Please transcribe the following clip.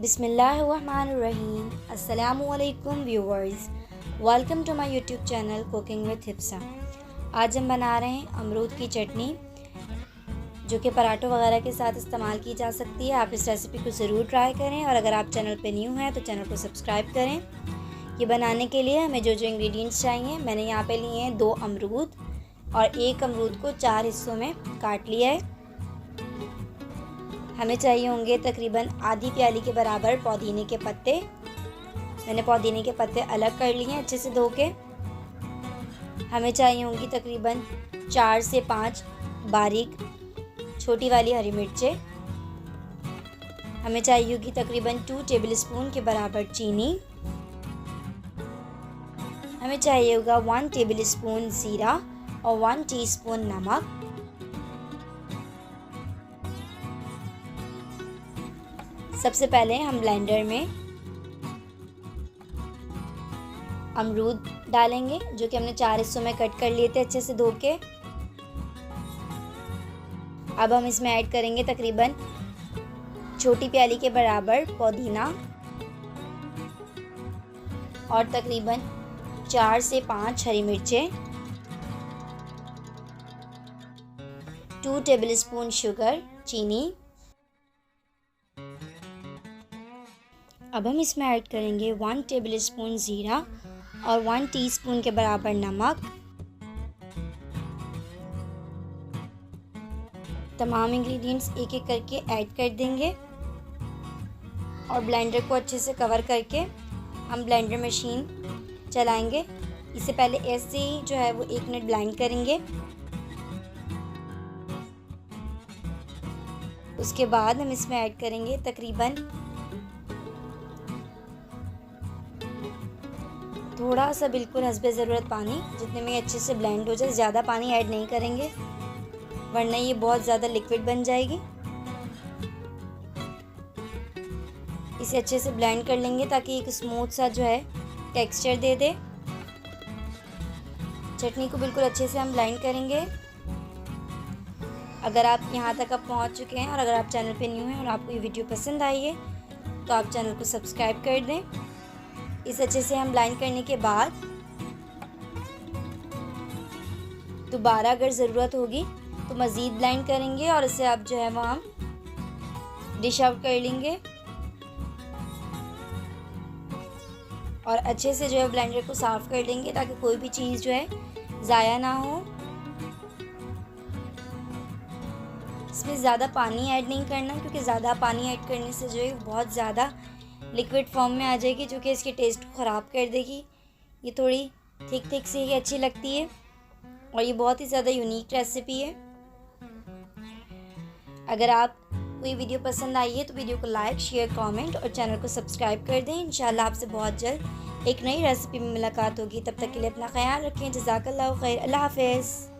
बिस्मिल्लाहिर्रहमानिर्रहीम। अस्सलामुअलैकुम viewers, welcome to my YouTube channel cooking with Hifsa. आज हम बना रहे हैं अमरूद की चटनी, जो कि पराठों वगैरह के साथ इस्तेमाल की जा सकती है। आप इस रेसिपी को ज़रूर ट्राई करें और अगर आप चैनल पे न्यू हैं तो चैनल को सब्सक्राइब करें। ये बनाने के लिए हमें जो जो इंग्रेडिएंट्स चाहिए, मैंने यहाँ पे लिए हैं 2 अमरूद और एक अमरूद को 4 हिस्सों में काट लिया है। हमें चाहिए होंगे तकरीबन आधी प्याली के बराबर पुदीने के पत्ते। मैंने पुदीने के पत्ते अलग कर लिए हैं अच्छे से धो के। हमें चाहिए होंगी तकरीबन 4 से 5 बारीक छोटी वाली हरी मिर्चें। हमें चाहिए होगी तकरीबन 2 टेबलस्पून के बराबर चीनी। हमें चाहिए होगा 1 टेबलस्पून ज़ीरा और 1 टीस्पून नमक। सबसे पहले हम ब्लेंडर में अमरूद डालेंगे, जो कि हमने 4 हिस्सों में कट कर लिए थे अच्छे से धो के। अब हम इसमें ऐड करेंगे तकरीबन छोटी प्याली के बराबर पुदीना और तकरीबन 4 से 5 हरी मिर्चें, 2 टेबलस्पून शुगर चीनी। अब हम इसमें ऐड करेंगे 1 टेबलस्पून ज़ीरा और 1 टीस्पून के बराबर नमक। तमाम इंग्रेडिएंट्स एक एक करके ऐड कर देंगे और ब्लेंडर को अच्छे से कवर करके हम ब्लेंडर मशीन चलाएंगे। इससे पहले ऐसे ही जो है वो 1 मिनट ब्लेंड करेंगे। उसके बाद हम इसमें ऐड करेंगे तकरीबन थोड़ा सा बिल्कुल हस्बे ज़रूरत पानी, जितने में अच्छे से ब्लेंड हो जाए। ज़्यादा पानी ऐड नहीं करेंगे वरना ये बहुत ज़्यादा लिक्विड बन जाएगी। इसे अच्छे से ब्लेंड कर लेंगे ताकि एक स्मूथ सा जो है टेक्सचर दे दे। चटनी को बिल्कुल अच्छे से हम ब्लेंड करेंगे। अगर आप यहाँ तक अब पहुँच चुके हैं और अगर आप चैनल पे न्यू हैं और आपको ये वीडियो पसंद आई है तो आप चैनल को सब्सक्राइब कर दें। इस अच्छे से हम ब्लेंड करने के बाद दोबारा अगर ज़रूरत होगी तो मज़ीद ब्लेंड करेंगे और इसे अब जो है वो हम डिश आउट कर लेंगे और अच्छे से जो है ब्लेंडर को साफ़ कर देंगे ताकि कोई भी चीज़ जो है ज़ाया ना हो। इसमें ज़्यादा पानी ऐड नहीं करना, क्योंकि ज़्यादा पानी ऐड करने से जो है बहुत ज़्यादा लिक्विड फॉर्म में आ जाएगी, जो कि इसके टेस्ट को ख़राब कर देगी। ये थोड़ी थिक सी ही अच्छी लगती है और ये बहुत ही ज़्यादा यूनिक रेसिपी है। अगर आप कोई वीडियो पसंद आई है तो वीडियो को लाइक शेयर कमेंट और चैनल को सब्सक्राइब कर दें। इंशाल्लाह आपसे बहुत जल्द एक नई रेसिपी में मुलाकात होगी। तब तक के लिए अपना ख्याल रखें। जज़ाकल्लाहु खैर। अल्लाह हाफ़िज़।